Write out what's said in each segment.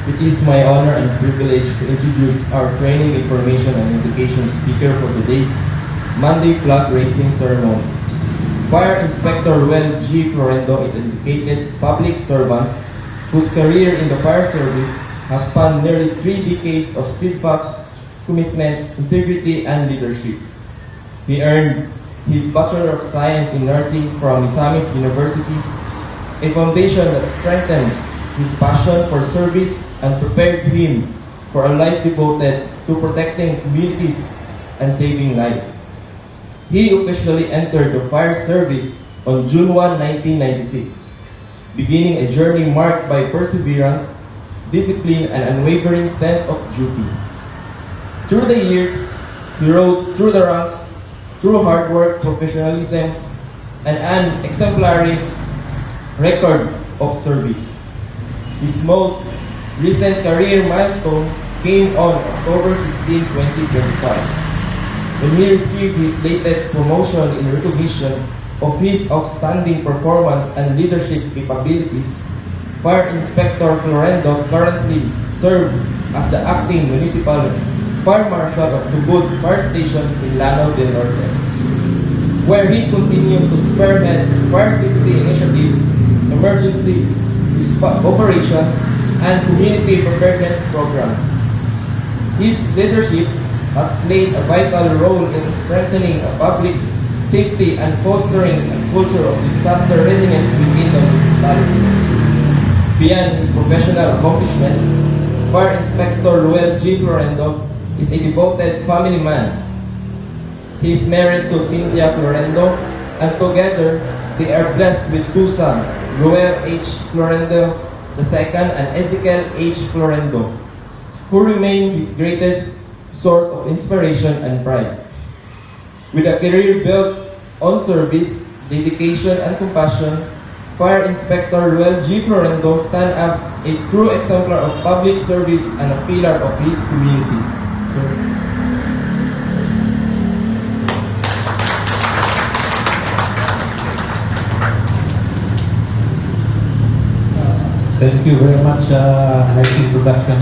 It is my honor and privilege to introduce our training, information, and education speaker for today's Monday Flag Racing Ceremony. Fire Inspector Ruel G. Florendo is an educated public servant whose career in the fire service has spanned nearly 3 decades of steadfast commitment, integrity, and leadership. He earned his Bachelor of Science in Nursing from Misamis University, a foundation that strengthened his passion for service and prepared him for a life devoted to protecting communities and saving lives. He officially entered the fire service on June 1, 1996, beginning a journey marked by perseverance, discipline, and unwavering sense of duty. Through the years, he rose through the ranks through hard work, professionalism, and an exemplary record of service. His most recent career milestone came on October 16, 2025, when he received his latest promotion in recognition of his outstanding performance and leadership capabilities. Fire Inspector Florendo currently serves as the acting municipal fire marshal of Tubod Fire Station in Lanao del Norte, where he continues to spearhead fire safety initiatives, emergency operations, and community preparedness programs. His leadership has played a vital role in strengthening public safety and fostering a culture of disaster readiness within the municipality. Beyond his professional accomplishments, Fire Inspector Ruel G. Florendo is a devoted family man. He is married to Cynthia Florendo, and together they are blessed with 2 sons, Ruel H. Florendo II and Ezekiel H. Florendo, who remain his greatest source of inspiration and pride. With a career built on service, dedication, and compassion, Fire Inspector Ruel G. Florendo stands as a true exemplar of public service and a pillar of his community. Thank you very much. Nice introduction.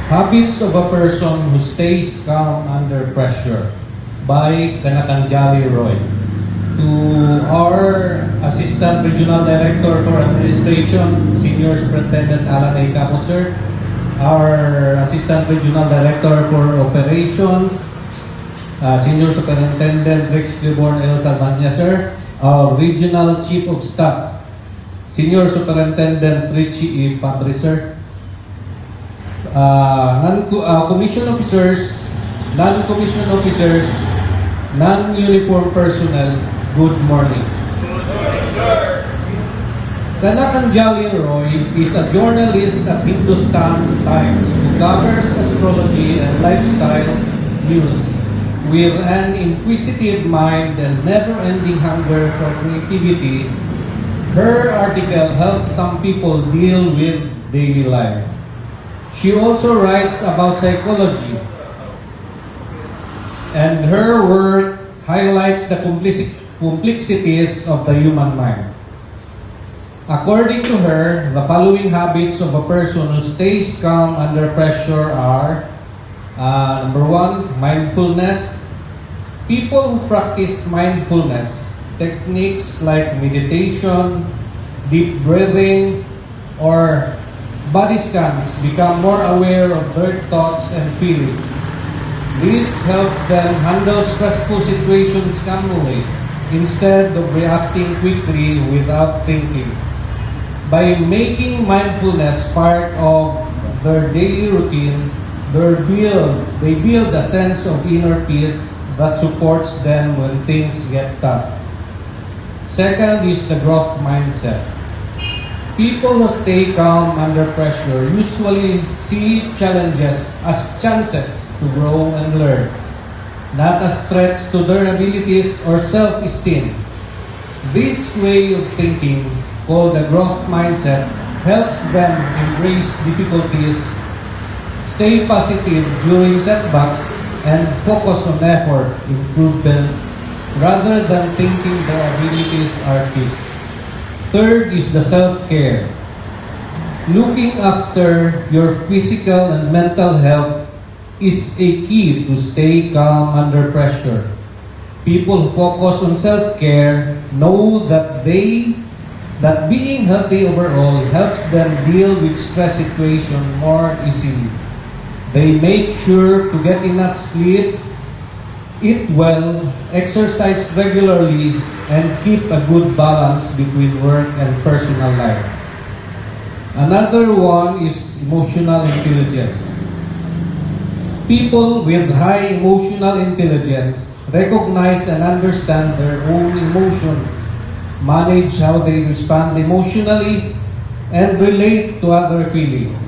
Habits of a person who stays calm under pressure by Kanakanjali Roy. To our Assistant Regional Director for Administration, Senior Superintendent Alan A. Capon, our Assistant Regional Director for Operations, Senior Superintendent Rex Cliborn L. Salvania, sir, our Regional Chief of Staff, Senior Superintendent Richie E. Fabri, sir, non-commissioned officers, non-commissioned officers, non-uniform personnel, good morning. Good morning, sir. Kanakanjali Roy is a journalist at Hindustan Times who covers astrology and lifestyle news with an inquisitive mind and never-ending hunger for creativity. Her article helps some people deal with daily life. She also writes about psychology, and her work highlights the complexities of the human mind. According to her, the following habits of a person who stays calm under pressure are: number 1, mindfulness. People who practice mindfulness, techniques like meditation, deep breathing, or body scans become more aware of their thoughts and feelings. This helps them handle stressful situations calmly instead of reacting quickly without thinking. By making mindfulness part of their daily routine, they build a sense of inner peace that supports them when things get tough. Second is the growth mindset. People who stay calm under pressure usually see challenges as chances to grow and learn, not as threats to their abilities or self-esteem. This way of thinking, called the growth mindset, helps them embrace difficulties, stay positive during setbacks, and focus on effort, improvement, rather than thinking their abilities are fixed. Third is the self-care. Looking after your physical and mental health is a key to stay calm under pressure. People who focus on self-care know that being healthy overall helps them deal with stress situation more easily. They make sure to get enough sleep, eat well, exercise regularly, and keep a good balance between work and personal life. Another one is emotional intelligence. People with high emotional intelligence recognize and understand their own emotions, manage how they respond emotionally, and relate to other feelings.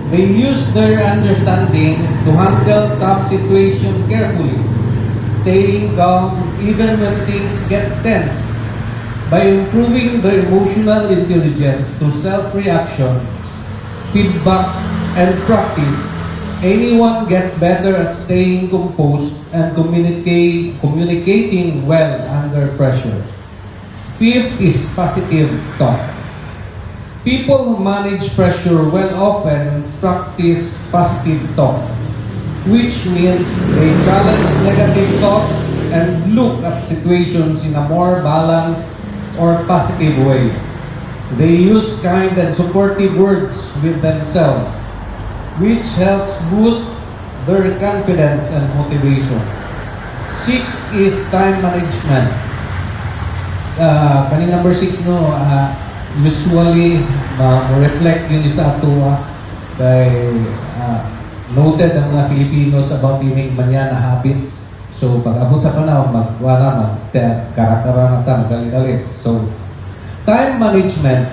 They use their understanding to handle tough situations carefully, staying calm even when things get tense. By improving their emotional intelligence through self-reaction, feedback, and practice, anyone get better at staying composed and communicating well under pressure. Fifth is positive thought. People who manage pressure well often practice positive thought, which means they challenge negative thoughts and look at situations in a more balanced or positive way. They use kind and supportive words with themselves, which helps boost their confidence and motivation. Sixth is time management. Kaning number 6 usually reflect yun sa ato kay noted ang mga Filipinos about ining manyana habits. So pag abot sa panahon magwala karakteran ta magalit. So time management.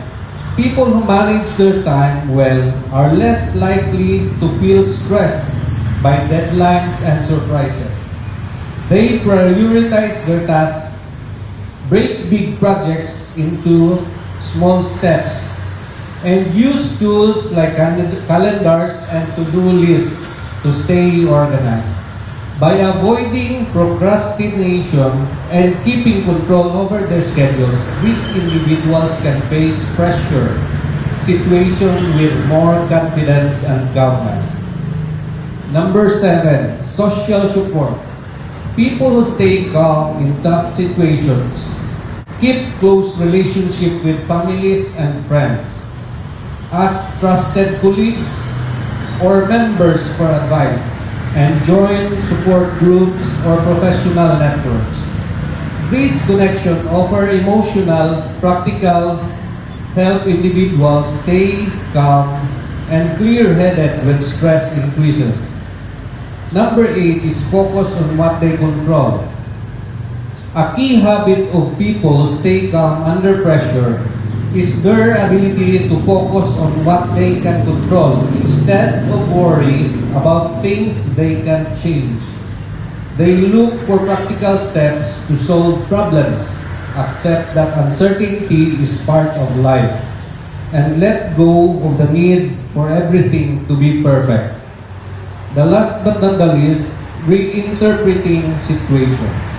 People who manage their time well are less likely to feel stressed by deadlines and surprises. They prioritize their tasks, break big projects into small steps, and use tools like calendars and to-do lists to stay organized. By avoiding procrastination and keeping control over their schedules, these individuals can face pressure situation with more confidence and calmness. Number 7, social support. People who stay calm in tough situations keep close relationship with families and friends, ask trusted colleagues or members for advice, and join support groups or professional networks. These connections offer emotional, practical, help individuals stay calm and clear-headed when stress increases. Number 8 is focus on what they control. A key habit of people who stay calm under pressure is their ability to focus on what they can control instead of worry about things they can change. They look for practical steps to solve problems, accept that uncertainty is part of life, and let go of the need for everything to be perfect. The last but not the least, reinterpreting situations.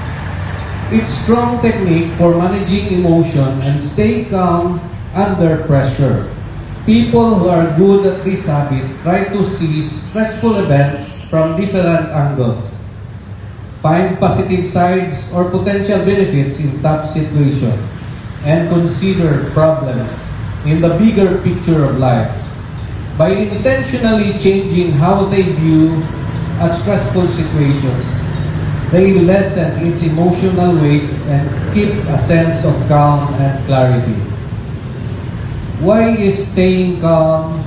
It's strong technique for managing emotion and stay calm under pressure. People who are good at this habit try to see stressful events from different angles, find positive sides or potential benefits in tough situations, and consider problems in the bigger picture of life. By intentionally changing how they view a stressful situation, they lessen its emotional weight and keep a sense of calm and clarity. Why is staying calm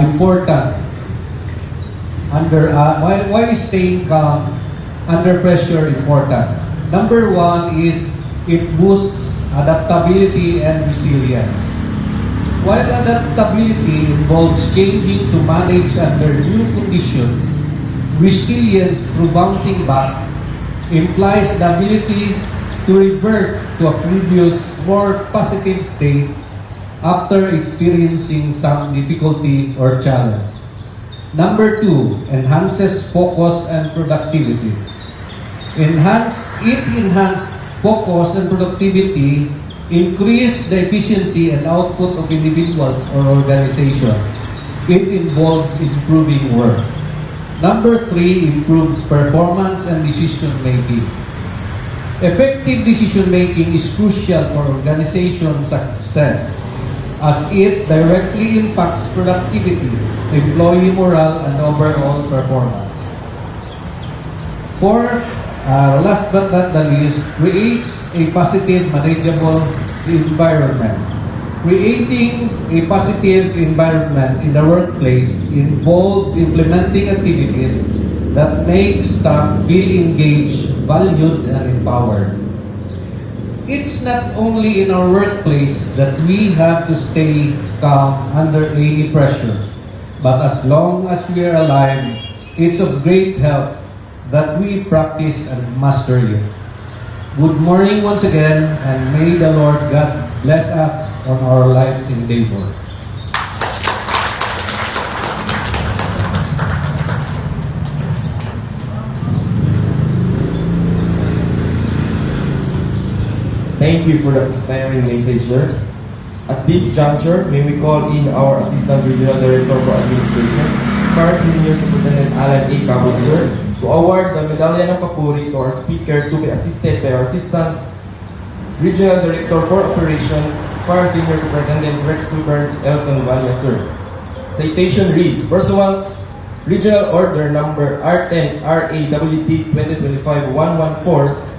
important? Why is staying calm under pressure important? Number 1 is it boosts adaptability and resilience. While adaptability involves changing to manage under new conditions, resilience through bouncing back implies the ability to revert to a previous, more positive state after experiencing some difficulty or challenge. Number 2, enhances focus and productivity. enhanced focus and productivity, increase the efficiency and output of individuals or organization. It involves improving work. Number 3, improves performance and decision making. Effective decision making is crucial for organization success as it directly impacts productivity, employee morale, and overall performance. 4, last but not the least, creates a positive, manageable environment. Creating a positive environment in the workplace involves implementing activities that make staff feel engaged, valued, and empowered. It's not only in our workplace that we have to stay calm under any pressure, but as long as we are alive, it's of great help that we practice and master it. Good morning once again, and may the Lord God bless us on our lives endeavor. Thank you for the inspiring message, sir. At this juncture, may we call in our Assistant Regional Director for Administration, Fire Senior Superintendent Alan A. Cabot, sir, to award the Medalya ng Papuri to our speaker to be assisted by our Assistant Regional Director for Operation, Fire Senior Superintendent Rex Clifford L. Sanvalla, sir. Citation reads, Pursuant Regional Order Number R10 RAWT 2025-114,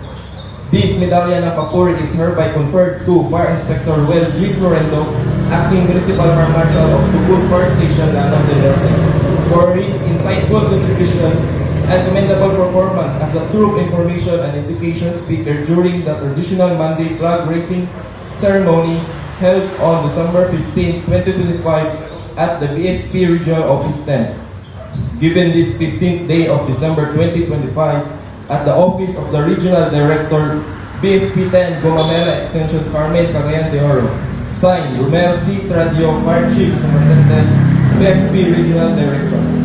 this Medalya ng Papuri is hereby conferred to Fire Inspector Well G. Florendo, Acting Municipal Fire Marshal of Tugul Fire Station, Lanao del Norte, for his insightful contribution and commendable performance as a true information and education speaker during the traditional Monday flag raising ceremony held on December 15, 2025 at the BFP Regional Office 10. Given this 15th day of December 2025, at the Office of the Regional Director, BFP 10, Gomamela Extension, Carmen, Cagayan de Oro. Signed, Romel C. Tradio, Fire Chief Superintendent, BFP Regional Director.